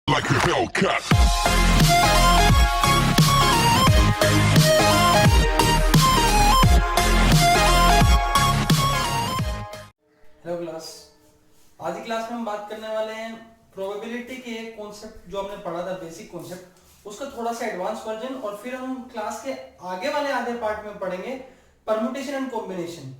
like a Hellcat. Hello class. आज की class में हम बात करने वाले हैं प्रोबेबिलिटी के एक कॉन्सेप्ट जो हमने पढ़ा था, बेसिक कॉन्सेप्ट, उसका थोड़ा सा एडवांस वर्जन, और फिर हम क्लास के आगे वाले आधे पार्ट में पढ़ेंगे परम्यूटेशन एंड कॉम्बिनेशन,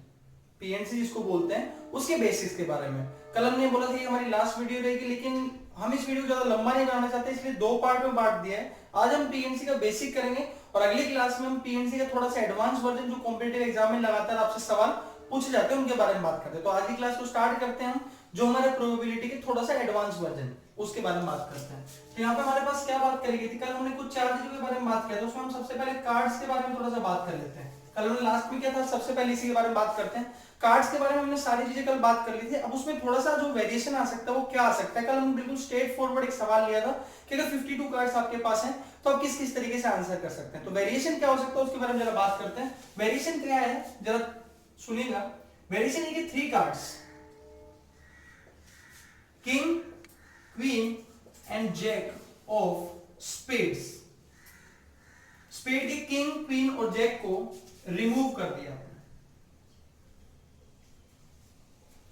पीएनसी जिसको बोलते हैं, उसके बेसिस के बारे में। कल हमने बोला था कि हमारी लास्ट वीडियो रहेगी, लेकिन हम इस वीडियो को ज्यादा लंबा नहीं बनाना चाहते, इसलिए दो पार्ट में बांट दिया है। आज हम पीएनसी का बेसिक करेंगे और अगली क्लास में हम पीएनसी का थोड़ा सा एडवांस वर्जन, जो कॉम्पिटिटिव एग्जाम में लगातार आपसे सवाल पूछे जाते हैं, उनके बारे में बात करते हैं। तो आज की क्लास को स्टार्ट करते हैं हम, जो हमारे प्रोबेबिलिटी के थोड़ा सा एडवांस वर्जन, उसके बारे में बात करते हैं। तो यहाँ पे हमारे पास क्या बात करी गई थी, कल हमने कुछ चार चीजों के बारे में बात किया था, उसमें हम सबसे पहले कार्ड्स के बारे में थोड़ा सा बात कर लेते हैं। कल हमने लास्ट में क्या था, सबसे पहले इसी के बारे में बात करते हैं। कार्ड्स के बारे में हमने सारी चीजें कल बात कर ली थी। अब उसमें थोड़ा सा जो वेरिएशन आ सकता है वो क्या आ सकता है। कल हमने बिल्कुल स्ट्रेट फॉरवर्ड एक सवाल लिया था कि अगर 52 कार्ड्स आपके पास हैं तो आप किस किस तरीके से आंसर कर सकते हैं। तो वेरिएशन क्या हो सकता है उसके बारे में जरा बात करते हैं। वेरिएशन क्या है जरा सुनिएगा। वेरिएशन है कि 3 cards, king, queen and jack of spades. Spade के किंग, क्वीन और जैक को रिमूव कर दिया।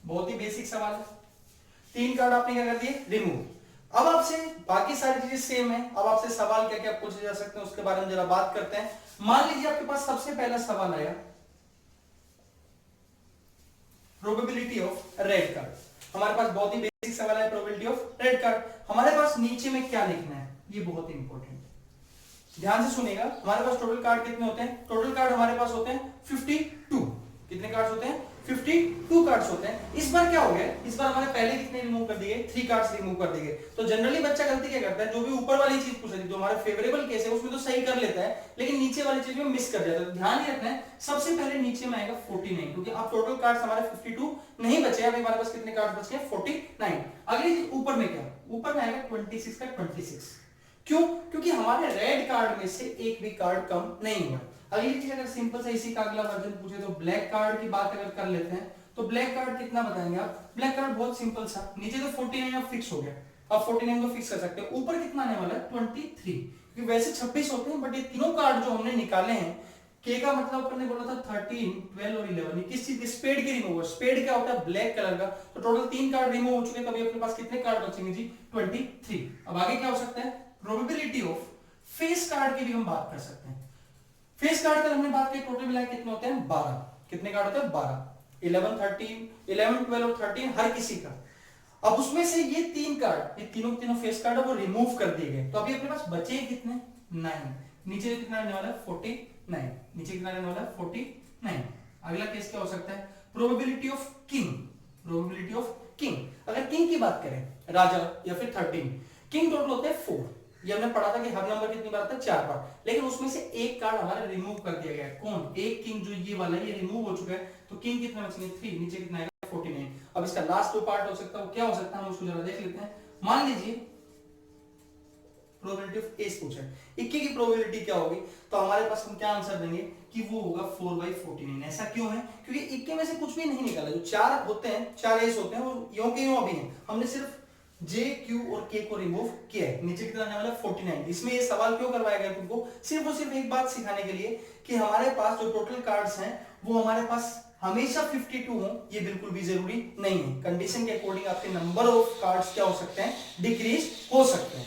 बहुत ही बेसिक सवाल है। 3 कार्ड आपने क्या कर दिए, रिमूव। अब आपसे बाकी सारी चीजें सेम है। अब आपसे सवाल क्या क्या पूछे जा सकते हैं उसके बारे में जरा बात करते हैं। मान लीजिए आपके पास सबसे पहला सवाल आया, प्रोबेबिलिटी ऑफ रेड कार्ड। हमारे पास बहुत ही बेसिक सवाल है, प्रोबेबिलिटी ऑफ रेड कार्ड। हमारे पास नीचे में क्या लिखना है, ये बहुत ही इंपॉर्टेंट है, ध्यान से सुनिएगा। हमारे पास टोटल कार्ड कितने होते हैं, टोटल कार्ड हमारे पास होते हैं 52। कितने कार्ड्स होते हैं, 52 कार्ड्स होते हैं। इस बार क्या हो गया, इस बार हमारे पहले कितने रिमूव कर दिए, 3 कार्ड्स रिमूव कर दिए। तो जनरली बच्चा गलती क्या करता है, जो भी ऊपर वाली चीज पूछ रही है, जो हमारे फेवरेबल केस है उसमें तो सही कर लेता है, लेकिन नीचे वाली चीज में मिस कर जाता है। तो ध्यान ही रखना है, सबसे पहले नीचे में आएगा 49, क्योंकि अब टोटल कार्ड्स हमारे 52 नहीं बचे। अब हमारे पास कितने कार्ड्स बचे हैं, 49। अगली चीज ऊपर में क्या, ऊपर में आएगा 26 का 26। क्यों, क्योंकि हमारे रेड कार्ड में से एक भी कार्ड कम नहीं हुआ। अगली चीज अगर सिंपल से इसी का अगला वर्जन पूछे तो ब्लैक कार्ड की बात अगर कर लेते हैं, तो ब्लैक कार्ड कितना बताएंगे आप। ब्लैक कार्ड बहुत सिंपल सा, नीचे तो 49 अब फिक्स हो गया, अब 49 को फिक्स कर सकते हैं। ऊपर कितना आने वाला है, 23, क्योंकि वैसे 26 होते हैं, बट ये तीनों कार्ड जो हमने निकाले हैं, के का मतलब अपन ने बोला था 13, 12 और 11, किस चीज, स्पेड के रिमूवर। स्पेड क्या होता है, ब्लैक कलर का। तो टोटल 3 कार्ड रिमूव हो चुके हैं, तभी अपने पास कितने कार्ड बचेंगे जी, 23। अब आगे क्या हो सकता है, प्रोबेबिलिटी ऑफ फेस कार्ड की भी हम बात कर सकते हैं। फेस कार्ड का हमने बात की, टोटल मिला कितने होते हैं, 12। कितने कार्ड होते हैं, 12, 11, 13, 11, 12 और 13 हर किसी का। अब उसमें से ये 3 कार्ड, ये तीनों तीनों फेस कार्ड है वो रिमूव कर दिए गए, तो अभी अपने पास बचे कितने, 9। नीचे कितना रहने वाला है, 49। नीचे कितना रहने वाला है, 49। अगला केस क्या हो सकता है, probability of king. Probability of king, अगर किंग की बात करें, राजा या फिर 13, किंग टोटल होते हैं 4। ये हमने पढ़ा था कि हर नंबर कितनी बार आता है, 4 बार, लेकिन उसमें से एक कार्ड हमारा रिमूव कर दिया गया है। कौन, एक किंग जो ये वाला है, ये रिमूव हो चुका है, तो किंग कितने बचेंगे, 3। नीचे कितना आएगा, 49। अब इसका लास्ट जो पार्ट हो सकता है वो क्या हो सकता है, हम उसको जरा देख लेते हैं। मान लीजिए प्रोबेबिलिटी ऑफ एस पूछा है, इक्के की प्रोबेबिलिटी क्या होगी, तो हमारे पास हम क्या आंसर देंगे कि वो होगा 4/49। ऐसा क्यों है, क्योंकि इक्के में से कुछ भी नहीं निकाला। जो 4 होते हैं, 4 एस होते हैं, वो यों के यों अभी हैं, हमने सिर्फ जे, क्यू और के को रिमूव किया है। नीचे कितना आने वाला है, 49। इसमें ये सवाल क्यों करवाया गया तुमको, सिर्फ और सिर्फ एक बात सिखाने के लिए कि हमारे पास जो टोटल कार्ड्स हैं वो हमारे पास हमेशा 52 हो, ये बिल्कुल भी जरूरी नहीं है। कंडीशन के अकॉर्डिंग आपके नंबर ऑफ कार्ड्स क्या हो सकते हैं, डिक्रीज हो सकते हैं।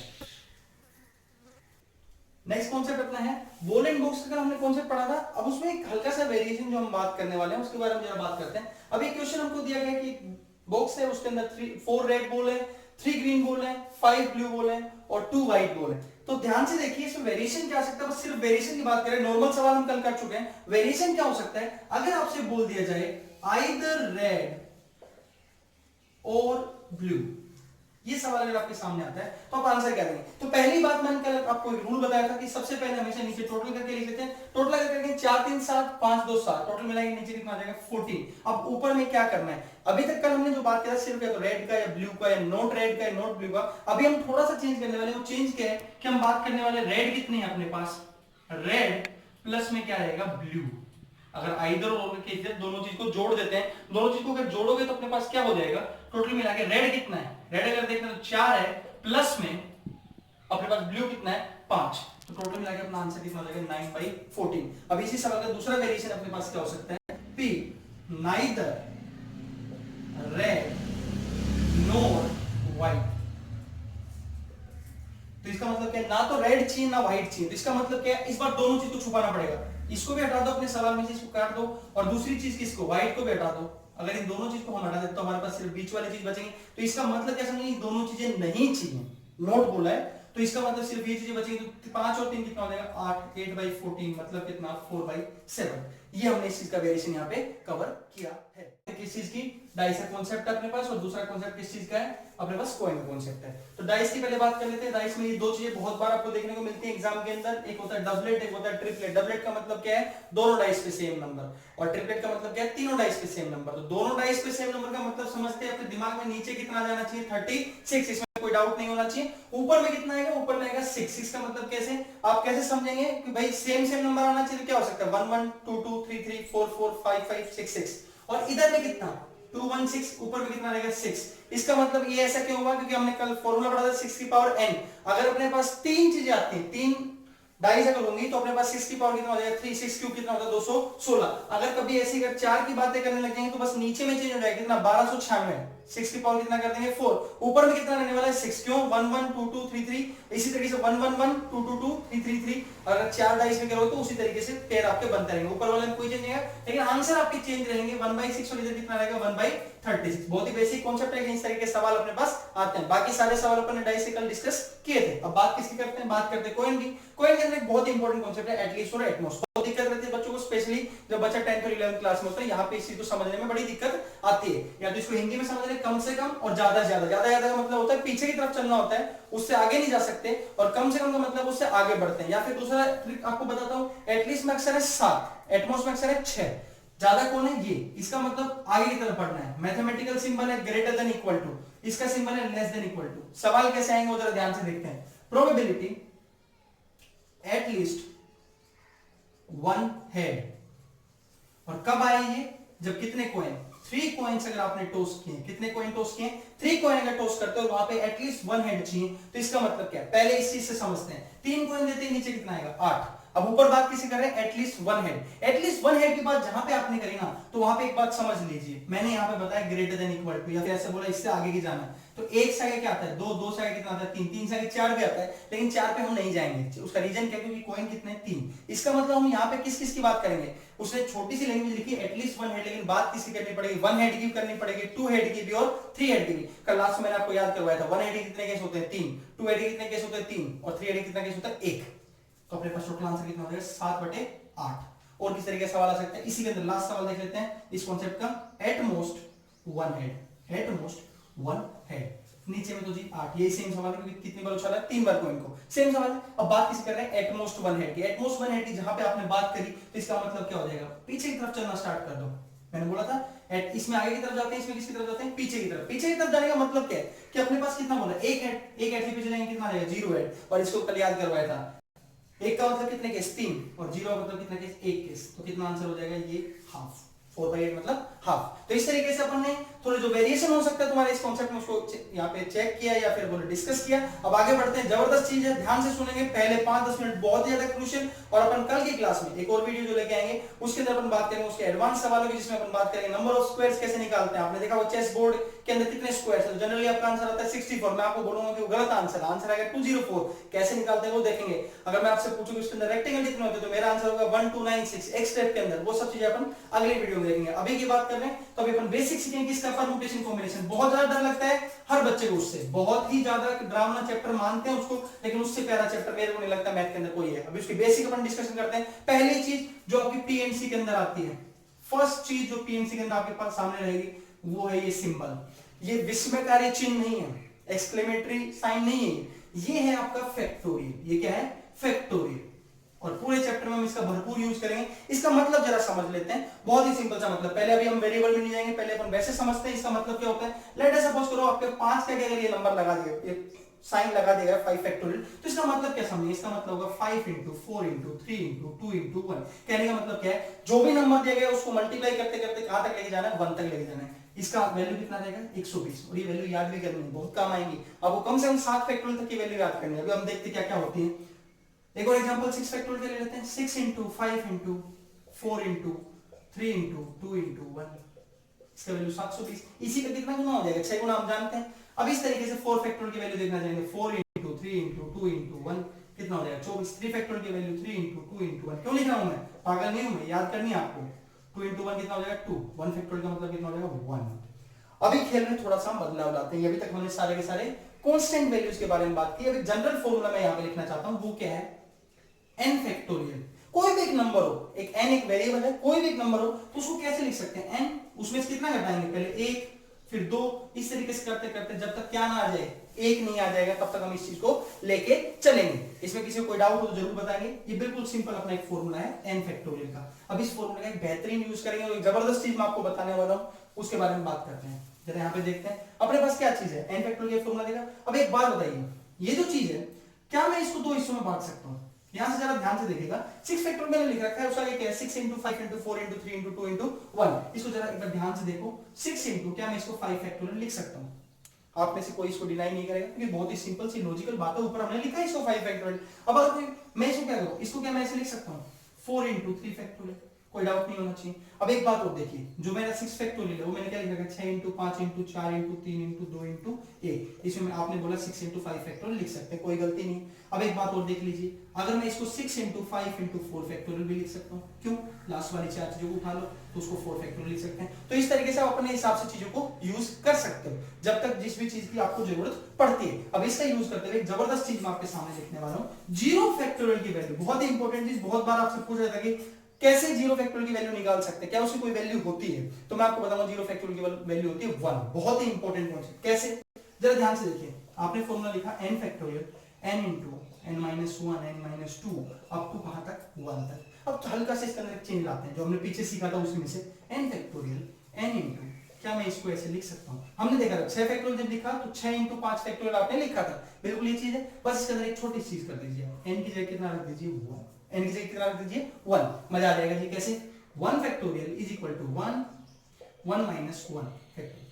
नेक्स्ट कॉन्सेप्ट अपना है बॉल एंड बॉक्स का, हमने कॉन्सेप्ट पढ़ा था। अब उसमें एक हल्का सा वेरिएशन जो हम बात करने वाले हैं उसके बारे में जरा बात करते हैं। अब एक क्वेश्चन हमको दिया गया कि बॉक्स है, उसके अंदर 4 रेड बॉल है, 3 ग्रीन बॉल है, 5 ब्लू बॉल है और 2 व्हाइट बॉल है। तो ध्यान से देखिए इसमें वेरिएशन क्या हो सकता है, बस सिर्फ वेरिएशन की बात करें। नॉर्मल सवाल हम कल कर चुके हैं, वेरिएशन क्या हो सकता है, अगर आपसे बोल दिया जाए आइदर रेड और ब्लू, ये सवाल अगर आपके सामने आता है तो आप आंसर क्या देंगे। तो पहली बात मैंने कल आपको एक रूल बताया था कि सबसे पहले हमेशा नीचे टोटल करके लिख लेते हैं। टोटल अगर करेंगे 4 3 7 5 2 7, टोटल मिलाएंगे नीचे कितना आ जाएगा, 14। अब ऊपर में क्या करना है, अभी तक कल हमने जो बात किया सिर्फ या तो रेड का या ब्लू का या नॉट रेड का या नॉट ब्लू का। अभी हम थोड़ा सा चेंज करने वाले हैं। वो चेंज क्या है कि हम बात करने वाले रेड कितने हैं अपने पास, रेड प्लस में क्या रहेगा, ब्लू। अगर आइदर और के दोनों चीज को जोड़ देते हैं, दोनों चीज को अगर जोड़ोगे तो अपने पास क्या हो जाएगा, टोटल मिला के रेड कितना है, रेड अगर देखना तो 4 है, प्लस में अपने पास ब्लू कितना है 5, तो टोटल मिला के अपना आंसर कितना हो जाएगा 9/14। अब इसी सवाल का दूसरा वेरिएशन अपने पास क्या हो सकता है, P neither red nor white। तो इसका मतलब क्या है, ना तो रेड चाहिए ना व्हाइट चाहिए, तो इसका मतलब क्या है, इस बार दोनों चीज को छुपाना पड़ेगा। इसको भी हटा दो अपने सवाल में से, इसको काट दो, और दूसरी चीज किसको, व्हाइट को भी हटा दो। अगर इन दोनों चीज को हम हटा देते तो हमारे पास सिर्फ बीच वाली चीज बचेगी। तो इसका मतलब क्या समझिए, दोनों चीजें नहीं चाहिए, नोट बोला है, तो इसका मतलब सिर्फ ये चीजें बचेगी। तो 5 और 3 कितना हो जाएगा 8, 8/14 मतलब कितना 4/7। ये हमने इस चीज का वेरिएशन यहाँ पे कवर किया है। किस चीज की, डाइस का कॉन्सेप्ट है अपने पास, और दूसरा कॉन्सेप्ट किस चीज का है अपने पास, कॉइन का कॉन्सेप्ट है। तो डाइस की पहले बात कर लेते हैं। डाइस में ये दो चीजें बहुत बार आपको देखने को मिलती है एग्जाम के अंदर, एक होता है डबलेट, एक होता है ट्रिपलेट। डबलेट का मतलब क्या है, दोनों डाइस पे सेम नंबर, और ट्रिपलेट का मतलब क्या है, तीनों डाइस पे सेम नंबर। तो दोनों डाइस पे सेम नंबर का मतलब समझते हैं, अपने दिमाग में नीचे कितना जाना चाहिए 36, इसमें कोई डाउट नहीं होना चाहिए। ऊपर में कितना आएगा, ऊपर में आएगा 6। इसका मतलब कैसे, आप कैसे समझेंगे कि भाई सेम सेम नंबर आना चाहिए, तो क्या हो सकता है 1 1 2 2 3 3 4 4 5 5 6 6, और इधर में कितना 2 1 6, ऊपर में कितना रहेगा 6। इसका मतलब ये ऐसा क्यों हुआ, क्योंकि हमने कल फॉर्मूला पढ़ा था 6 की पावर n। अगर अपने पास तीन चीजें आती हैं, तीन डाइस अगर होंगी, तो अपने पास 6 की पावर कितना हो जाएगा 3, 6 क्यूब कितना होता है 216। अगर कभी ऐसी अगर 4 की बातें करने लग जाएंगे तो बस नीचे में चेंज हो जाएगा, कितना 1296। 6 की पावर कितना कर देंगे 4, ऊपर में कितना रहने वाला है 6, क्यों 1 1 2 2 3 3, इसी तरीके से 1 1 1 2 2 2 3 3 3। अगर 4 डाइस में करोगे तो उसी तरीके से पेयर आपके बनते रहेंगे, ऊपर वाले में कोई चेंज नहीं है, लेकिन आंसर आपके चेंज रहेंगे 1/6, और इधर कितना रहेगा 1/36। बहुत ही बेसिक कॉन्सेप्ट है, इस तरीके के सवाल अपने पास आते हैं। बाकी सारे सवाल अपन ने डाइस से कल डिस्कस किए थे। अब बात किसकी करते हैं, बात करते हैं कॉइन की। कॉइन के अंदर एक बहुत इंपॉर्टेंट कॉन्सेप्ट है एटलीस्ट और एटमोस्ट। बहुत दिक्कत रहती है बच्चों को, स्पेशली जब बच्चा 10th और 11th क्लास में होता है, यहाँ पे इस चीज को समझने में बड़ी दिक्कत आती है। या तो इसको हिंदी में समझ रहे कम से कम, और ज्यादा से ज्यादा। ज्यादा ज्यादा का मतलब होता है पीछे की तरफ चलना होता है, उससे आगे नहीं जा सकते, और कम से कम का मतलब उससे आगे बढ़ते हैं। या फिर दूसरा ट्रिक आपको बताता हूं, एटलीस्ट में अक्सर है 7, एटमोस्ट में अक्सर है 6, ज्यादा कौन है ये, इसका मतलब आगे की तरफ बढ़ना है। मैथमेटिकल सिंबल है ग्रेटर देन इक्वल टू, इसका सिंबल है लेस देन इक्वल टू। सवाल कैसे आएंगे वो जरा ध्यान से देखते हैं। प्रोबेबिलिटी एट लीस्ट 1 हेड, और कब आए ये, जब कितने कॉइन 3 कॉइन्स अगर आपने टॉस किए, कितने कॉइन टॉस किए 3 कॉइन अगर टॉस करते हो, वहां पे एटलीस्ट 1 हेड चाहिए। तो इसका मतलब क्या है, पहले इस चीज से समझते हैं। 3 कॉइन देते हैं, नीचे कितना आएगा 8। अब ऊपर बात किसी कर रहे हैं एटलीस्ट 1 हेड। एटलीस्ट 1 हेड की बात जहां पे आपने करी ना, तो वहां पे एक बात समझ लीजिए, मैंने यहां पे बताया ग्रेटर देन इक्वल टू, या फिर ऐसे बोला इससे आगे की जाना है। तो एक से आगे क्या आता है 2, 2 से आगे कितना आता है 3, 3 से आगे 4 भी आता है, लेकिन 4 पे हम नहीं जाएंगे। उसका रीजन क्या है, क्योंकि कॉइन कितने 3। इसका मतलब हम यहाँ पे किस किस की बात करेंगे, उसने छोटी सी लैंग्वेज लिखी एटलीस्ट 1 हेड, लेकिन बात किसकी करनी पड़ेगी 1 हेड की करनी पड़ेगी, 2 हेड की भी और 3 हेड की भी। कल लास्ट में मैंने आपको याद करवाया था 1 हेड के कितने केस होते हैं 3, 2 हेड के कितने केस होते हैं 3, और 3 हेड के कितना केस होता है 1। तो अपने पास टोटल आंसर कितना हो जाएगा 7/8। और किस तरीके का सवाल आ सकता है, इसी के अंदर लास्ट सवाल देख लेते हैं इस कॉन्सेप्ट का, at most 1 head, at most 1 head. नीचे में तो जी 8, ये सेम सवाल है, क्योंकि कितनी बार उछाला है 3 बार कॉइन को, सेम सवाल है। अब बात किसी कर रहे हैं एटमोस्ट 1 हेड की। एटमोस्ट 1 हेड की जहां पे आपने बात करी, तो इसका मतलब क्या हो जाएगा, पीछे की तरफ चलना स्टार्ट कर दो। मैंने बोला था इसमें आगे की तरफ जाते हैं, इसमें किसकी तरफ जाते हैं पीछे की तरफ। पीछे की तरफ जाने का मतलब क्या है, कि अपने पास कितना बोला एक हेड, एक हेड के पीछे जाएंगे कितना आ जाएगा 0 हेड, और इसको कल याद करवाया था। एक का मतलब कितने केस 3, और 0 का मतलब कितना केस 1 केस। तो कितना आंसर हो जाएगा ये हाफ, 4/8 मतलब हाफ। तो इस तरीके से अपन ने थोड़े जो वेरिएशन हो सकता है तुम्हारे इस कॉन्सेप्ट में, उसको यहाँ पे चेक किया या फिर बोले डिस्कस किया। अब आगे बढ़ते हैं, जबरदस्त चीज है, ध्यान से सुनेंगे पहले 5-10 मिनट बहुत ही ज्यादा क्रूशियल। और अपन कल की क्लास में एक और वीडियो जो लेके आएंगे, उसके अंदर अपन बात करेंगे उसके एडवांस सवालों की, जिसमें अपन बात करेंगे नंबर ऑफ स्क्वायर्स कैसे निकालते हैं। आपने देखा वो चेस बोर्ड के अंदर कितने स्क्वायर्स है, तो जनरली आपका आंसर आता है 64। मैं आपको बोलूंगा कि वो गलत आंसर, आंसर आएगा 204। कैसे निकालते हैं वो देखेंगे। अगर मैं आपसे पूछूं इसके अंदर रेक्टेंगल कितने होते हैं, तो मेरा आंसर होगा 1296 एक स्टेप के अंदर। वो सब चीजें अपन अगली वीडियो में देखेंगे। अभी की बात कर रहे हैं तो अभी अपन बेसिक सीखेंगे किसका, परम्यूटेशन कॉम्बिनेशन। बहुत ज्यादा डर लगता है हर बच्चे को उससे, बहुत ही ज्यादा डरावना चैप्टर मानते हैं उसको, लेकिन उससे प्यारा चैप्टर मेरे को नहीं लगता मैथ के अंदर कोई है। अभी उसकी बेसिक अपन डिस्कशन करते हैं। पहली चीज जो आपकी पीएनसी के अंदर आती है, फर्स्ट चीज जो पीएनसी के अंदर आपके पास सामने रहेगी, वो है ये सिंबल। ये विस्मयकारी चिन्ह नहीं है, एक्सक्लेमेटरी साइन नहीं है, ये है आपका फैक्टोरियल। ये क्या है, फैक्टोरियल। और पूरे चैप्टर में हम इसका भरपूर यूज करेंगे। इसका मतलब जरा समझ लेते हैं, बहुत ही सिंपल सा मतलब। पहले अभी हम वेरिएबल में नहीं जाएंगे, पहले अपन वैसे समझते हैं इसका मतलब क्या होता है। लेट अस सपोज करो आपके 5 के अगर ये नंबर लगा दिया, ये साइन लगा देगा 5 फैक्टोरियल, तो इसका मतलब क्या समझिए, इसका मतलब होगा 5 × 4 × 3 × 2 × 1। कहने का मतलब क्या है, जो भी नंबर दिया गया उसको मल्टीप्लाई करते करते कहां तक लेके जाना है, 1 तक लेके जाना है। इसका वैल्यू कितना रहेगा 120, और ये वैल्यू याद भी करनी है, बहुत काम आएंगी आपको, कम से कम 7 फैक्टोरियल तक की वैल्यू याद करनी है। अभी हम देखते क्या क्या होती है। एक और एग्जांपल 6 फैक्टोरियल के ले लेते हैं। 6 into 5 into 4 into 3 into 2 into 1, इसका वैल्यू 720। इसी का कितना गुना हो जाएगा, 6 गुना हम जानते हैं। अब इस तरीके से 4 फैक्टोरियल की वैल्यू देखना चाहेंगे। 4 इंटू 3 इंटू 2 इंटू 1 कितना हो जाएगा 24। 3 फैक्टोरियल की वैल्यू 3 इंटू 2 इंटू 1, क्यों लिख रहा हूं मैं, पागल नहीं हूं मैं, याद करनी है आपको। 2 इंटू 1 कितना हो जाएगा 2, 1 फैक्टोरियल का मतलब कितना हो जाएगा 1। अभी खेल में थोड़ा सा बदलाव लाते हैं। अभी तक हमने सारे के सारे कांस्टेंट वैल्यूज के बारे में बात की। अभी जनरल फॉर्मूला मैं यहां पे लिखना चाहता हूं, वो क्या है, n फैक्टोरियल। कोई भी एक नंबर हो, एक n एक वेरिएबल है, कोई भी एक नंबर हो तो उसको कैसे लिख सकते हैं, n, उसमें से कितना घटाएंगे, पहले 1 फिर 2, इस तरीके से करते करते जब तक क्या ना आ जाए, 1 नहीं आ जाएगा, तब तक हम इस चीज को लेके चलेंगे। इसमें किसी को कोई डाउट हो तो जरूर बताएंगे। ये बिल्कुल सिंपल अपना एक फॉर्मूला है n फैक्टोरियल का। अब इस फॉर्मूला का एक बेहतरीन यूज करेंगे और एक जबरदस्त चीज मैं आपको बताने वाला हूं, उसके बारे में बात करते हैं। जरा यहाँ पे देखते हैं अपने पास क्या चीज है, n फैक्टोरियल का फॉर्मूला देगा। अब एक बात बताइए, ये जो चीज है क्या मैं इसको दो हिस्सों में बांट सकता हूं? यहां से जरा ध्यान से देखिएगा, 6 फैक्टोरियल मैंने लिख रखा है, उसका क्या है 6 into 5 into 4 into 3 into 2 into 1। इसको जरा एक बार ध्यान से देखो, 6 इंटू, क्या मैं इसको 5 फैक्टोरियल लिख सकता हूं? आप में से कोई इसको डिनाई नहीं करेगा, क्योंकि बहुत ही सिंपल सी लॉजिकल बात है, ऊपर हमने लिखा है इसको 5 फैक्टोरियल। अब अगर मैं इसको क्या करूं, इसको क्या मैं ऐसे लिख सकता हूं 4 इंटू 3 फैक्टोरियल, कोई डाउट नहीं होना चाहिए। अब एक बात और देखिए, जो मेरा 6 फैक्टोरियल है वो मैंने क्या लिखा है 6 into 5 into 4 into 3 into 2 into 1। इसमें आपने बोला 6 इंटू 5 फैक्टोरियल लिख सकते हैं, कोई गलती नहीं। अब एक बात और देख लीजिए, अगर मैं इसको 6 इंटू 5 इंटू 4 फैक्टोरियल भी लिख सकता हूँ, क्यों, लास्ट वाली चार चीजों को उठा लो तो उसको 4 फैक्टोरियल लिख सकते हैं। तो इस तरीके से आप अपने हिसाब से चीजों को यूज कर सकते हो, जब तक जिस भी चीज की आपको जरूरत पड़ती है। अब इसका यूज करते हुए एक जबरदस्त चीज मैं आपके सामने लिखने वाला हूँ, जीरो फैक्टोरियल की वैल्यू। बहुत ही इंपॉर्टेंट चीज, बहुत बार आपसे पूछ रहा था कि कैसे जीरो फैक्टोरियल की वैल्यू निकाल सकते हैं, क्या उसकी कोई वैल्यू होती है? तो मैं आपको बताऊंगा जीरो फैक्टोरियल की वैल्यू होती है 1। बहुत ही इंपॉर्टेंट कॉन्सेप्ट। कैसे, जरा ध्यान से देखिए, आपने फॉर्मूला लिखा n factorial, n into n minus 1 n minus 2 up to कहां तक 1 तक। अब हल्का से इसके अंदर चेंज लाते हैं, जो हमने पीछे सीखा था उसमें से n फैक्टोरियल n इंटू, क्या मैं इसको ऐसे लिख सकता हूं? हमने देखा था 6 फैक्टोरियल जब लिखा तो 6 इंटू 5 फैक्टोरियल आपने लिखा था, बिल्कुल ये चीज है। बस इसके अंदर एक छोटी चीज कर दीजिए, n की जगह कितना रख दीजिए 1, n की जगह कितना रख दीजिए 1। मजा आ जाएगा जी। कैसे, 1 factorial is equal to 1 1 minus 1 factorial.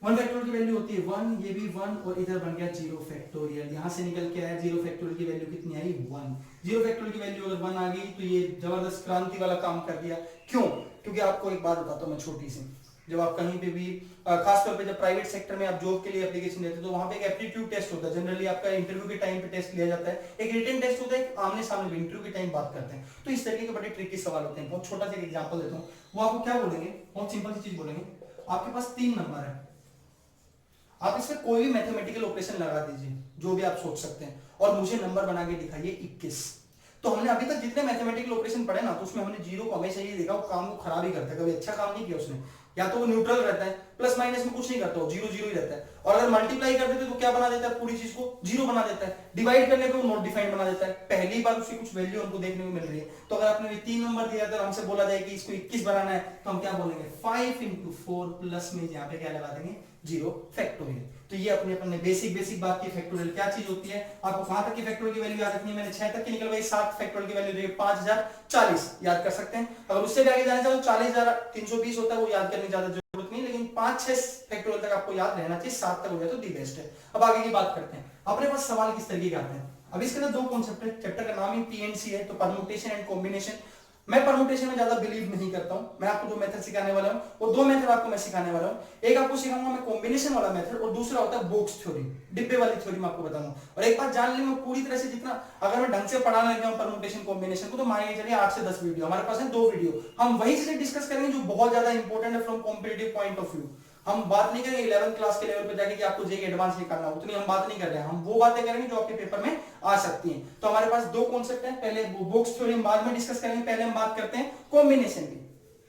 1 factorial की वैल्यू होती है 1, ये भी 1, और इधर बन गया 0 फैक्टोरियल। यहां से निकल के आया 0 फैक्टोरियल की वैल्यू कितनी आई 1। 0 फैक्टोरियल की वैल्यू अगर 1 आ गई तो ये जबरदस्त क्रांति वाला काम कर दिया। क्यों? क्योंकि आपको एक बात बताता हूं मैं छोटी सी, जब आप कहीं पे भी खासतौर पे जब प्राइवेट सेक्टर में आप जॉब के लिए एप्लीकेशन देते हो तो वहां पे एक एप्टीट्यूड टेस्ट होता है। जनरली आपका इंटरव्यू के टाइम पे टेस्ट लिया जाता है, एक रिटन टेस्ट होता है, एक आमने सामने इंटरव्यू के टाइम बात करते हैं। तो इस तरीके के बड़े ट्रिकी सवाल होते हैं। बहुत छोटा सा एग्जांपल देता हूं, वो आपको क्या बोलेंगे, बहुत सिंपल सी चीज बोलेंगे, आपके पास 3 नंबर है, आप इसमें कोई भी मैथमेटिकल ऑपरेशन लगा दीजिए जो भी आप सोच सकते हैं, और मुझे नंबर बना के दिखाइए 21। तो हमने अभी तक जितने मैथमेटिकल ऑपरेशन पढ़े ना, तो उसमें हमने जीरो को हमेशा ये देखा वो काम को खराब ही करता है, कभी अच्छा काम नहीं किया उसने। या तो वो न्यूट्रल रहता है, प्लस माइनस में कुछ नहीं करता, जीरो जीरो ही रहता है। और अगर मल्टीप्लाई कर देते तो क्या बना देता है, पूरी चीज को जीरो बना देता है। डिवाइड करने पे वो नॉट डिफाइंड बना देता है, पहली बार उसकी कुछ वैल्यू हमको देखने को मिल रही है। तो अगर आपने 3 नंबर दिया था, हमसे बोला जाए कि इसको 21 बनाना है, तो हम क्या बोलेंगे 5 इंटू 4 प्लस में यहाँ पे क्या लगा देंगे 0 फैक्टोरियल। तो ये अपने बेसिक बात की फैक्टोरियल क्या चीज होती है, आपको कहां तक की फैक्टोरियल की वैल्यू याद रखनी है, मैंने 6 तक की निकलवाई, 7 फैक्टोरियल की वैल्यू देखिए 5040 याद कर सकते हैं। अगर उससे भी आगे जाना चाहो 40320 होता है, वो याद करने की ज्यादा जरूरत नहीं, लेकिन 5-6 फैक्टोरियल तक आपको याद रहना चाहिए, 7 तक हो जाए तो दी बेस्ट है। अब आगे की बात करते हैं, अपने पास सवाल किस तरीके के आते हैं। अब इसके अंदर 2 कॉन्सेप्ट है, चैप्टर का नाम ही पीएनसी है, तो परम्यूटेशन एंड कॉम्बिनेशन। मैं परम्यूटेशन में ज्यादा बिलीव नहीं करता हूं, मैं आपको 2 मेथड सिखाने वाला हूं, और 2 मेथड आपको मैं सिखाने वाला हूं। एक आपको सिखाऊंगा मैं कॉम्बिनेशन वाला मेथड, और दूसरा होता है बॉक्स थ्योरी, डिब्बे वाली थ्योरी मैं आपको बताऊंगा। और एक बात जान ली, मैं पूरी तरह से जितना अगर मैं ढंग से पढ़ाने लग जाऊं परम्यूटेशन कॉम्बिनेशन को, तो मान के चलिए 8 से 10 वीडियो हमारे पास है, 2 वीडियो हम वही चीजें डिस्कस करेंगे जो बहुत ज्यादा इंपॉर्टेंट है from competitive point of view. हम बात नहीं करेंगे 11th क्लास के लेवल पे जाके कि आपको जेईई एडवांस निकालना, उतनी हम बात नहीं कर रहे हैं। हम वो बातें करेंगे जो आपके पेपर में आ सकती हैं। तो हमारे पास 2 कॉन्सेप्ट हैं, पहले बॉक्स थ्योरी बाद में डिस्कस करेंगे, पहले हम बात करते हैं कॉम्बिनेशन की।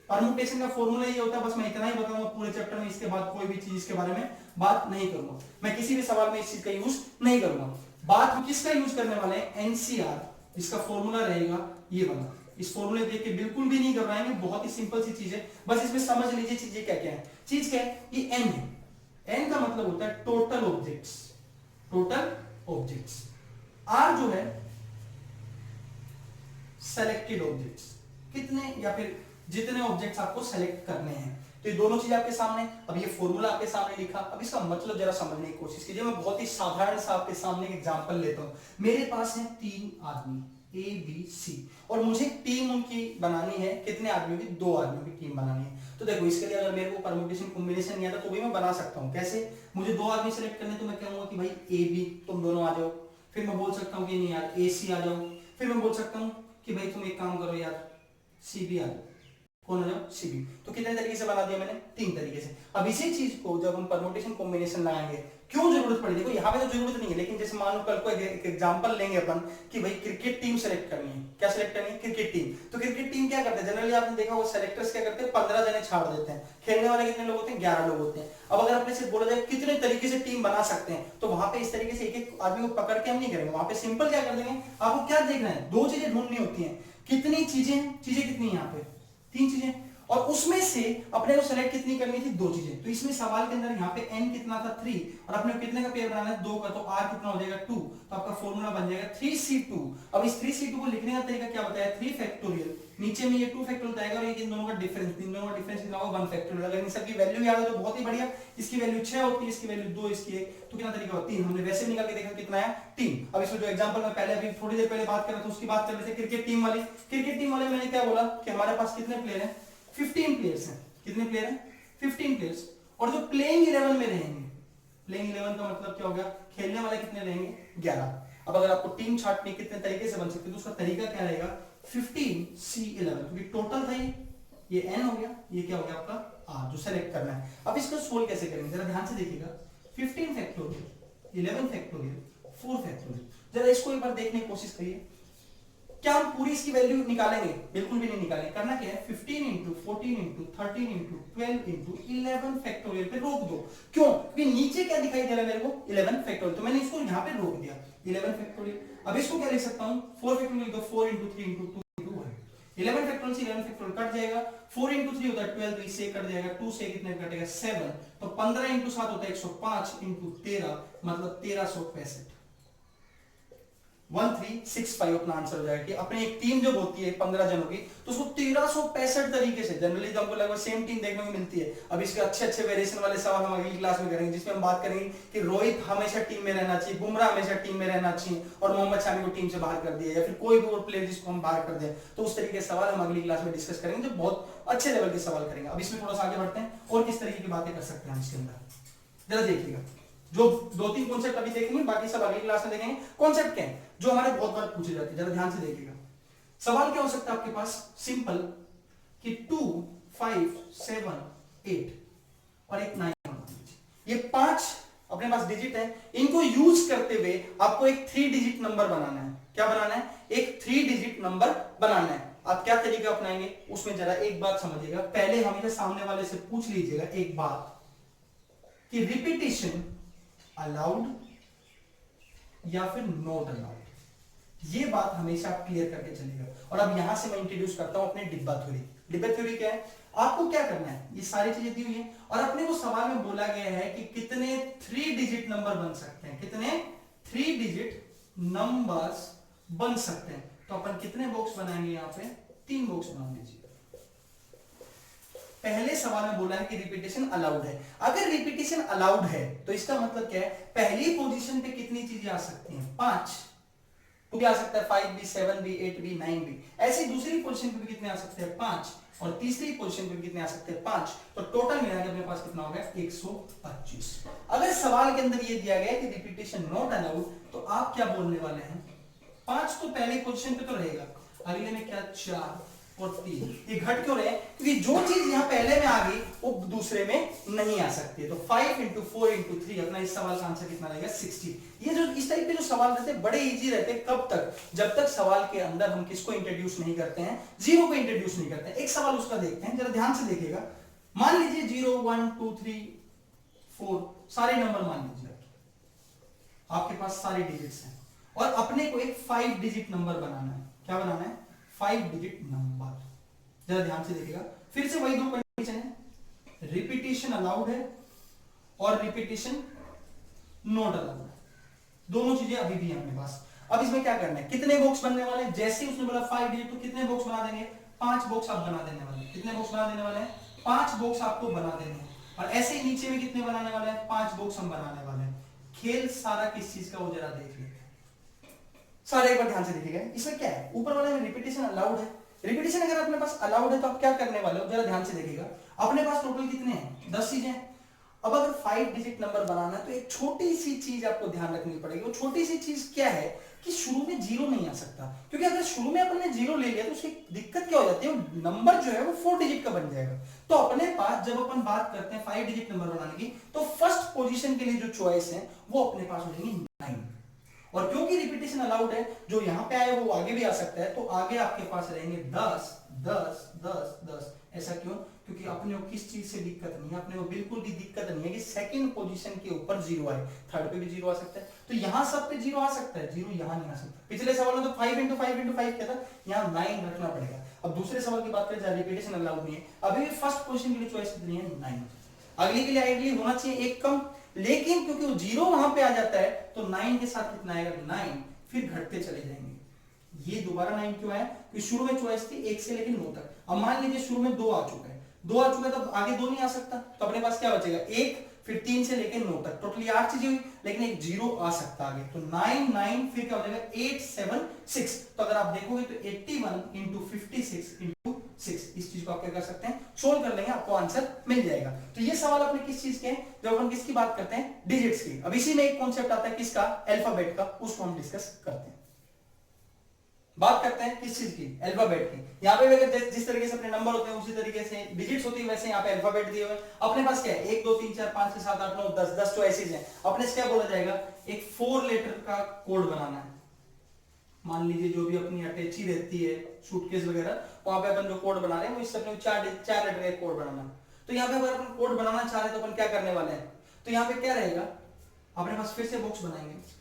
परम्यूटेशन का फॉर्मूला ये होता है, बस मैं इतना ही बताऊंगा पूरे चैप्टर में, इसके बाद कोई भी चीज के बारे में बात नहीं करूंगा, मैं किसी भी सवाल में इस चीज का यूज नहीं करूंगा। बात हम किसका यूज करने वाले हैं, एनसीआर, इसका फॉर्मूला रहेगा ये वाला। इस फॉर्मूले देख के बिल्कुल भी नहीं घबराएंगे, बहुत ही सिंपल सी चीज है, बस इसमें समझ लीजिए चीजें क्या क्या है। चीज क्या है, ये एन है, एन का मतलब होता है total objects, total objects. R जो है सेलेक्टेड ऑब्जेक्ट्स, कितने या फिर जितने ऑब्जेक्ट्स आपको सेलेक्ट करने हैं। तो ये दोनों चीज आपके सामने, अब ये फॉर्मूला आपके सामने लिखा, अब इसका मतलब जरा समझने की कोशिश कीजिए। मैं बहुत ही साधारण सा आपके सामने एक एग्जांपल लेता हूं। मेरे पास है 3 आदमी ए बी सी, और मुझे टीम उनकी बनानी है, कितने आदमियों की? 2 आदमियों की टीम बनानी है। तो देखो इसके लिए अगर मेरे को परमुटेशन कॉम्बिनेशन नहीं आता तो भी मैं बना सकता हूं। कैसे? मुझे 2 आदमी सेलेक्ट करने, तो मैं कहूंगा कि भाई ए बी तुम दोनों आ जाओ। फिर मैं बोल सकता हूँ कि नहीं यार ए सी आ जाओ। फिर मैं बोल सकता हूँ कि भाई तुम एक काम करो यार सी बी आ जाओ। कौन आ जाओ? C B. तो कितने तरीके से बना दिया मैंने? 3 तरीके से। अब इसी चीज को जब हम परमुटेशन कॉम्बिनेशन लगाएंगे, क्यों जरूरत पड़ी? देखो यहाँ पे तो जरूरत नहीं है, लेकिन जैसे मान लो कल को एक एग्जांपल लेंगे अपन कि भाई क्रिकेट टीम सेलेक्ट करनी है। क्या सेलेक्ट करनी है? Cricket team. तो क्रिकेट टीम क्या करते हैं जनरली? आपने देखा वो सेलेक्टर्स क्या करते हैं? 15 जने छाड़ देते हैं। खेलने वाले कितने लोग होते हैं? 11 लोग होते हैं। अब अगर अपने से बोला जाए कितने तरीके से टीम बना सकते हैं, तो वहां पे इस तरीके से एक एक आदमी को पकड़ के हम नहीं करेंगे। वहां पे सिंपल क्या कर देंगे, आपको क्या देखना है? 2 चीजें ढूंढनी होती है। कितनी चीजें कितनी? यहाँ पे 3 चीजें, और उसमें से अपने को सेलेक्ट कितनी करनी थी? 2 चीजें। तो इसमें सवाल के अंदर यहाँ पे n कितना था? 3, और अपने को कितने का पेयर बनाना है? 2 का। तो r कितना हो जाएगा? 2। तो आपका फॉर्मूला बन जाएगा 3c2। अब इस 3c2 को लिखने का तरीका क्या बताया? 3 फैक्टोरियल, नीचे में ये 2 फैक्टोरियल आएगा, और ये इन दोनों का डिफरेंस, इन दोनों का डिफरेंस कितना होगा? 1 फैक्टोरियल। अगर इन सब की वैल्यू याद है तो बहुत ही बढ़िया। इसकी वैल्यू 6 होती है, इसकी वैल्यू 2, इसकी 1, तो कितना तरीका होगा? 3। हमने वैसे निकाल के देखा कितना है? 3। अब इसमें जो एग्जांपल मैं पहले अभी थोड़ी देर पहले बात कर रहा था उसकी बात कर लेते हैं। क्रिकेट टीम वाली, क्रिकेट टीम वाले मैंने क्या बोला कि हमारे पास कितने प्लेयर हैं? 15 प्लेयर्स हैं। कितने प्लेयर हैं? 15 प्लेयर्स। और जो प्लेइंग 11 में रहेंगे, प्लेइंग 11 का मतलब क्या हो गया? खेलने वाले कितने रहेंगे? 11। अब अगर आपको टीम छांटनी कितने तरीके से बन सकती है तो उसका तरीका क्या रहेगा? 15c11, क्योंकि टोटल था ये n हो गया, ये क्या हो गया आपका r, जो सेलेक्ट करना है। अब इसको सोल्व कैसे करेंगे जरा ध्यान से देखिएगा। 15 फैक्टोरियल, 11 फैक्टोरियल, 4 फैक्टोरियल, जरा इसको एक बार देखने की कोशिश करिए। क्या हम पूरी इसकी वैल्यू निकालेंगे? बिल्कुल भी नहीं निकालेंगे। करना क्या है? 15 into 14 into 13 into 12 into 11 factorial पे रोक दो। क्यों? क्योंकि नीचे क्या दिखाई दे रहा है मेरे को? 11 फैक्टोरियल, तो मैंने इसको यहाँ पे रोक दिया 11 फैक्टोरियल। अब इसको क्या लिख सकता हूँ? 4 फैक्टोरियल, तो 4 इंटू 3 इंटू 2 इंटू 1। 11 फैक्टोरियल से 11 फैक्टोरियल कट जाएगा। 4 इंटू 3 होता है 12, तो इससे कट जाएगा। 2 से कितने कटेगा? 7। तो 15 इंटू 7 होता है 105 इंटू 13, मतलब 1365। 1365 अपना आंसर हो जाएगा। कि अपनी एक टीम जब होती है 15 जनों की, तो उसको 1365 तरीके से, जनरली तो हमको लगभग सेम टीम देखने को मिलती है। अब इसके अच्छे वेरिएशन वाले सवाल हम अगली क्लास में करेंगे, जिसमें हम बात करेंगे कि रोहित हमेशा टीम में रहना चाहिए, बुमराह हमेशा टीम में रहना चाहिए, और मोहम्मद शामी को टीम से बाहर कर दिया, या फिर कोई भी और प्लेयर जिसको हम बाहर कर दें। तो उस तरीके के सवाल हम अगली क्लास में डिस्कस करेंगे, जो बहुत अच्छे लेवल के सवाल करेंगे। अब इसमें थोड़ा सा आगे बढ़ते हैं और किस तरीके की बातें कर सकते हैं हम इसके अंदर, जरा देखिएगा। जो 2-3 कॉन्सेप्ट अभी देखेंगे, बाकी सब अगली क्लास में देखेंगे। कॉन्सेप्ट क्या है जो हमारे बहुत बार पूछे जाते हैं, जरा ध्यान से देखिएगा। सवाल क्या हो सकता है आपके पास? सिंपल कि 2, 5, 7, 8 और एक 9, ये 5 अपने पास डिजिट है। इनको यूज करते हुए आपको एक 3 डिजिट नंबर बनाना है। क्या बनाना है? एक 3 डिजिट नंबर बनाना है। आप क्या तरीका अपनाएंगे उसमें जरा एक बात समझिएगा। पहले हमेशा सामने वाले से पूछ लीजिएगा एक बात कि रिपीटिशन अलाउड या फिर नॉट अलाउड। ये बात हमेशा आप क्लियर करके चलेगा। और अब यहां से मैं इंट्रोड्यूस करता हूं अपने डिब्बा थ्योरी। डिब्बा थ्योरी क्या है? आपको क्या करना है? ये सारी चीजें दी हुई है, और अपने को सवाल में बोला गया है कि कितने 3 डिजिट नंबर बन सकते हैं, कितने 3 डिजिट नंबर्स बन सकते हैं। तो अपन कितने बॉक्स बनाएंगे? यहां पे 3 बॉक्स बना लीजिए। पहले सवाल में बोला है कि रिपीटेशन अलाउड है। अगर रिपीटेशन अलाउड है तो इसका मतलब क्या है? पहली पोजीशन पे कितनी चीजें आ सकती हैं? 5। तो क्या आ सकता है? 5 भी, 7 भी, 8 भी, 9 भी। ऐसे दूसरी पोजीशन पे भी कितने आ सकते हैं? 5। और तीसरी पोजीशन पे कितने आ सकते हैं? 5। तो टोटल मिला के अपने पास कितना हो गया? 125। अगर सवाल के अंदर ये दिया गया कि रिपीटेशन नॉट अलाउड, तो आप क्या बोलने वाले हैं? 5 तो पहली पोजीशन पे तो रहेगा, अगले में क्या? 4 और 3। ये घट क्यों रहे? क्योंकि जो चीज यहां पहले में आ गई वो दूसरे में नहीं आ सकती है। तो 5 इंटू 4 इंटू 3, अपना इस सवाल का आंसर कितना रहेगा? 60। ये जो इस टाइप के जो सवाल रहते हैं बड़े इजी रहते हैं। कब तक? जब तक सवाल के अंदर हम किसको इंट्रोड्यूस नहीं करते हैं? जीरो को इंट्रोड्यूस नहीं करते हैं। एक सवाल उसका देखते हैं, जरा ध्यान से देखिएगा। मान लीजिए 0, 1, 2, 3, 4 सारे नंबर मान लीजिए आपके पास सारे डिजिट्स हैं, और अपने को एक 5 डिजिट नंबर बनाना है। क्या बनाना है? 5 डिजिट नंबर। जरा ध्यान से देखिएगा। फिर से वही 2 कंडीशन है, रिपीटेशन अलाउड है और रिपीटेशन नॉट अलाउड है। दोनों चीजें अभी भी है अपने पास। अब इसमें क्या करना है? कितने बॉक्स बनने वाले हैं? जैसे उसने बोला 5 डिजिट, तो कितने बॉक्स बना देंगे? 5 बॉक्स आप बना देने वाले हैं। कितने बॉक्स बना देने वाले हैं? 5 बॉक्स आपको बना देने हैं और ऐसे ही नीचे में कितने बनाने वाले हैं, 5 बॉक्स हम बनाने वाले हैं। खेल सारा किस चीज का वो जरा देख लेते हैं, सारे एक बार ध्यान से देखिएगा। इसमें क्या है, ऊपर वाले में रिपीटेशन अलाउड है। रिपीटेशन अगर अपने पास अलाउड है तो आप क्या करने वाले हो, जरा ध्यान से देखिएगा। अपने पास टोटल कितने हैं, 10 चीजें हैं। अब अगर 5 डिजिट नंबर बनाना है तो एक छोटी सी चीज आपको ध्यान रखनी पड़ेगी। वो छोटी सी चीज क्या है कि शुरू में जीरो नहीं आ सकता, क्योंकि अगर शुरू में अपन ने जीरो ले लिया तो उसकी दिक्कत क्या हो जाती है, नंबर जो है वो 4 डिजिट का बन जाएगा। तो अपने पास जब अपन बात करते हैं 5 डिजिट नंबर बनाने की, तो फर्स्ट पोजीशन के लिए जो चॉइस है वो अपने पास हो जाएंगे 9। और क्योंकि रिपीटेशन अलाउड है, जो यहां पे आया वो आगे भी आ सकता है, तो आगे आपके पास रहेंगे 10 10 10 10। ऐसा क्यों, क्योंकि अपने को किस चीज से दिक्कत नहीं है, अपने को बिल्कुल भी दिक्कत नहीं है कि सेकंड पोजीशन के ऊपर जीरो आए। थर्ड पे भी जीरो आ सकता है, तो यहां सब पे जीरो आ सकता है, जीरो यहां नहीं आ सकता। पिछले सवाल में तो 5 into 5 into 5 क्या था, यहां 9 रखना पड़ेगा। अब दूसरे सवाल की बात करें जहां रिपीटेशन अलाउड नहीं है, अभी भी फर्स्ट पोजीशन के लिए चॉइस कितनी है, 9। अगली के लिए आइडियली होना चाहिए एक कम, लेकिन क्योंकि वो जीरो वहां पे आ जाता है तो 9 के साथ कितना आएगा, 9, फिर घटते चले जाएंगे। ये दोबारा 9 क्यों आया, क्योंकि शुरू में चॉइस थी 1 से लेकर 9 तक। अब मान लीजिए शुरू में 2 आ चुका है, 2 आ चुका है, तब आगे 2 नहीं आ सकता, तो अपने पास क्या बचेगा, 1, फिर 3 से लेकर 9 तक, टोटली 8 चीजें हुई, लेकिन एक जीरो आ सकता आगे, तो 9 9, फिर क्या हो जाएगा 8 7 6। तो अगर आप देखोगे तो 81 into 56 into 6, इस चीज को आप क्या कर सकते हैं, सोल्व कर लेंगे, आपको आंसर मिल जाएगा। तो ये सवाल अपने किस चीज के हैं, जब अपन किसकी बात करते हैं, डिजिट्स की। अब इसी में एक कॉन्सेप्ट आता है किसका, अल्फाबेट का, उसको हम डिस्कस करते हैं। बात करते हैं किस चीज की, अल्फाबेट की। यहाँ पे अगर जिस तरीके से अपने नंबर होते हैं उसी तरीके से डिजिट्स होती है, वैसे यहाँ पे अल्फाबेट दिए हुए। अपने पास क्या है, 1 2 3 4 5 6 7 8 9 10 10 चॉइसेस हैं। अपने से क्या बोला जाएगा, एक 4 लेटर का कोड बनाना है। मान लीजिए जो भी अपनी अटैची रहती है सूटकेस वगैरह, वहां पे अपन जो कोड बना रहे हैं वो इससे अपने 4 लेटर का कोड बनाना है। तो यहाँ पे अगर अपन कोड बनाना चाह रहे हैं तो अपन क्या करने वाले हैं, तो यहाँ पे क्या रहेगा, अपने पास फिर से बॉक्स बनाएंगे।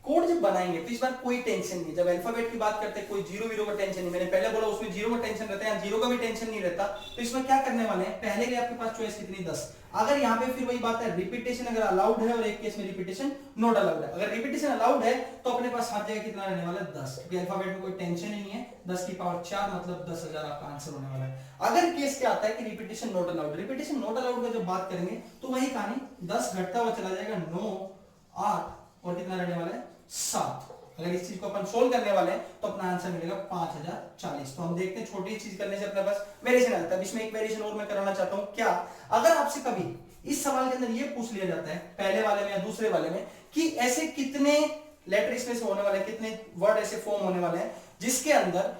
कोड जब बनाएंगे तो इस बार कोई टेंशन नहीं, जब अल्फाबेट की बात करते हैं कोई जीरो वीरो का टेंशन नहीं। मैंने पहले बोला उसमें जीरो का टेंशन रहता है, जीरो का भी टेंशन नहीं रहता। तो इसमें क्या करने वाले हैं, पहले के आपके पास चॉइस कितनी, 10। अगर यहाँ पे फिर वही बात है, रिपीटेशन अगर अलाउड है और एक केस में रिपीटेशन नॉट अलाउड है। अगर रिपीटेशन अलाउड है तो अपने पास हर जगह कितना रहने वाला है, 10, क्योंकि अल्फाबेट में कोई टेंशन ही नहीं है। 10 की पावर 4 मतलब 10,000 आपका आंसर होने वाला है। अगर केस क्या आता है कि repetition not allowed, repetition not allowed का जब बात करेंगे तो वही कहानी, 10 घटता हुआ चला जाएगा, 9 8 और कितना रहने वाला है, 7। अगर इस चीज को अपन सोल्व करने वाले हैं तो अपना आंसर मिलेगा 5040। तो हम देखते हैं छोटी चीज करने से अपने पास वेरिएशन आता है। इसमें एक वेरिएशन और मैं कराना चाहता हूं, क्या अगर आपसे कभी इस सवाल के अंदर ये पूछ लिया जाता है, पहले वाले में या दूसरे वाले में, कि ऐसे कितने लेटर इसमें से होने वाले, कितने वर्ड ऐसे फॉर्म होने वाले हैं जिसके अंदर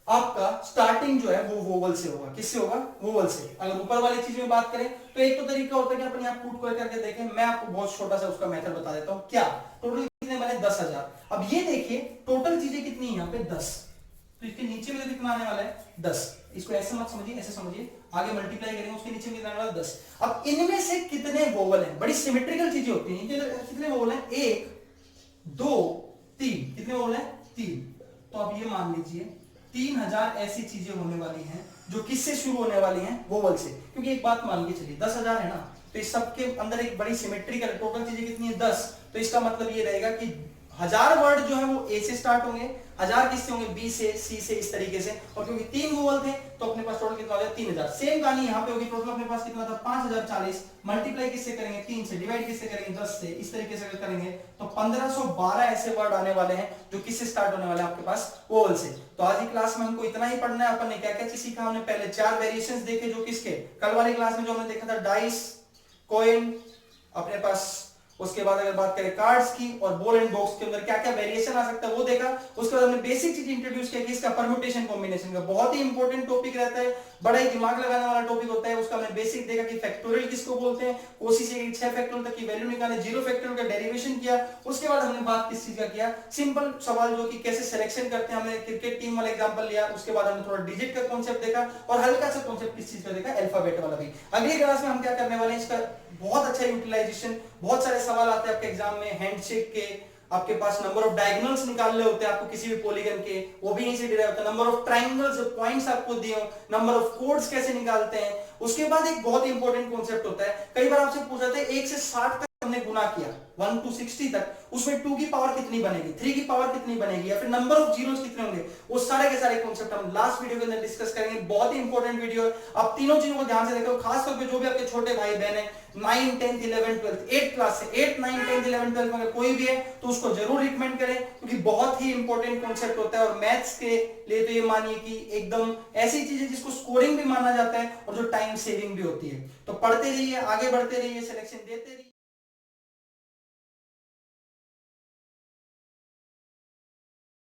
आपका स्टार्टिंग जो है वो वोवल से होगा, किससे होगा, वोवल से। अगर ऊपर वाली चीज में बात करें तो एक तो तरीका होता है कि अपन यहाँ पुट करके देखें। मैं आपको बहुत छोटा सा उसका मेथड बता देता हूं। क्या टोटल कितने बने, 10,000। अब ये देखिए टोटल चीजें कितनी है यहाँ पे, 10। तो इसके नीचे में कितना आने वाला है, 10। इसको ऐसे मत समझिए, ऐसे समझिए, आगे मल्टीप्लाई करेंगे उसके नीचे में कितना आने वाला है, 10। अब इनमें से कितने वोवल हैं, बड़ी सिमेट्रिकल चीजें होती हैं। कितने वोवल हैं, 1 2 3, कितने वोवल हैं, 3। तो अब ये मान लीजिए 3000 ऐसी चीजें होने वाली हैं जो किससे शुरू होने वाली हैं, वोवल से। क्योंकि एक बात मान के चलिए 10,000 है ना, तो इस सबके अंदर एक बड़ी सिमेट्रिकल टोटल चीजें कितनी है, 10। तो इसका मतलब ये रहेगा कि 1000 वर्ड जो है वो ए से स्टार्ट होंगे, 1000 किससे होंगे, बी से, सी से, इस तरीके से। और क्योंकि 3 वोवल थे तो अपने पास टोटल कितना हो गया, 3000। सेम कहानी यहाँ पे होगी, टोटल अपने पास कितना था, 5040। मल्टीप्लाई किससे करेंगे, 3 से, डिवाइड किससे करेंगे, 10 से। इस तरीके से करेंगे तो 1512 ऐसे वर्ड आने वाले हैं जो किससे स्टार्ट होने वाले हैं, आपके पास वोवल से। तो आज की क्लास में हमको इतना ही पढ़ना है। अपन ने क्या क्या चीज सीखा, हमने पहले 4 वेरिएशंस देखे जो किसके, कल वाली क्लास में जो हमने देखा था, डाइस, कॉइन, अपने पास उसके बाद अगर बात करें कार्ड्स की, और बॉल एंड बॉक्स के अंदर क्या क्या वेरिएशन आ सकता है वो देखा। उसके बाद हमने बेसिक चीज इंट्रोड्यूस किया कि इसका परम्यूटेशन कॉम्बिनेशन का बहुत ही इंपॉर्टेंट टॉपिक रहता है, बड़ा ही दिमाग लगाने वाला टॉपिक होता है। उसका हमने बेसिक देखा कि फैक्टोरियल किसको बोलते हैं, कोशिश की 6 फैक्टोरियल तक की वैल्यू निकाले, 0 फैक्टोरियल का डेरिवेशन किया। उसके बाद हमने बात किस चीज का किया, सिंपल सवाल जो कि कैसे सिलेक्शन करते हैं, हमने क्रिकेट टीम वाला एग्जांपल लिया। उसके बाद हमने थोड़ा डिजिट का कॉन्सेप्ट देखा और हल्का सा कॉन्सेप्ट किस चीज का देखा, अल्फाबेट वाला भी। अगली क्लास में हम क्या करने वाले हैं, इसका बहुत अच्छा यूटिलाइजेशन, बहुत सारे सवाल आते हैं आपके एग्जाम में, हैंडशेक के, आपके पास नंबर ऑफ डायगोनल्स निकालने होते हैं आपको किसी भी पॉलीगन के, वो भी यहीं से डिराइव होता है। नंबर ऑफ ट्रायंगल्स, पॉइंट्स आपको दिए हो, नंबर ऑफ कोड्स कैसे निकालते हैं। उसके बाद एक बहुत इंपॉर्टेंट कॉन्सेप्ट होता है, कई बार आपसे पूछा जाता है 1 से 60 तक हमने गुना किया 1 to 60 तक, उसमें 2 की पावर कितनी बनेगी, 3 की पावर कितनी बनेगी, या फिर नंबर ऑफ जीरोस कितने होंगे, वो सारे के सारे कॉन्सेप्ट हम लास्ट वीडियो के अंदर डिस्कस करेंगे। बहुत ही इंपॉर्टेंट वीडियो है, आप तीनों चीजों को ध्यान से देखो, खास तौर पे जो भी आपके छोटे भाई बहन है 9, 10, 11, 12, 8 क्लास से 8, 9, 10, 11, 12 में अगर कोई भी है तो उसको जरूर रिकमेंड करें, क्योंकि बहुत ही इंपॉर्टेंट कॉन्सेप्ट होता है। और मैथ्स के लिए तो ये मानिए कि एकदम ऐसी चीज है जिसको स्कोरिंग भी माना जाता है और जो टाइम सेविंग भी होती है। तो पढ़ते रहिए, आगे बढ़ते रहिए, सिलेक्शन देते रहिए।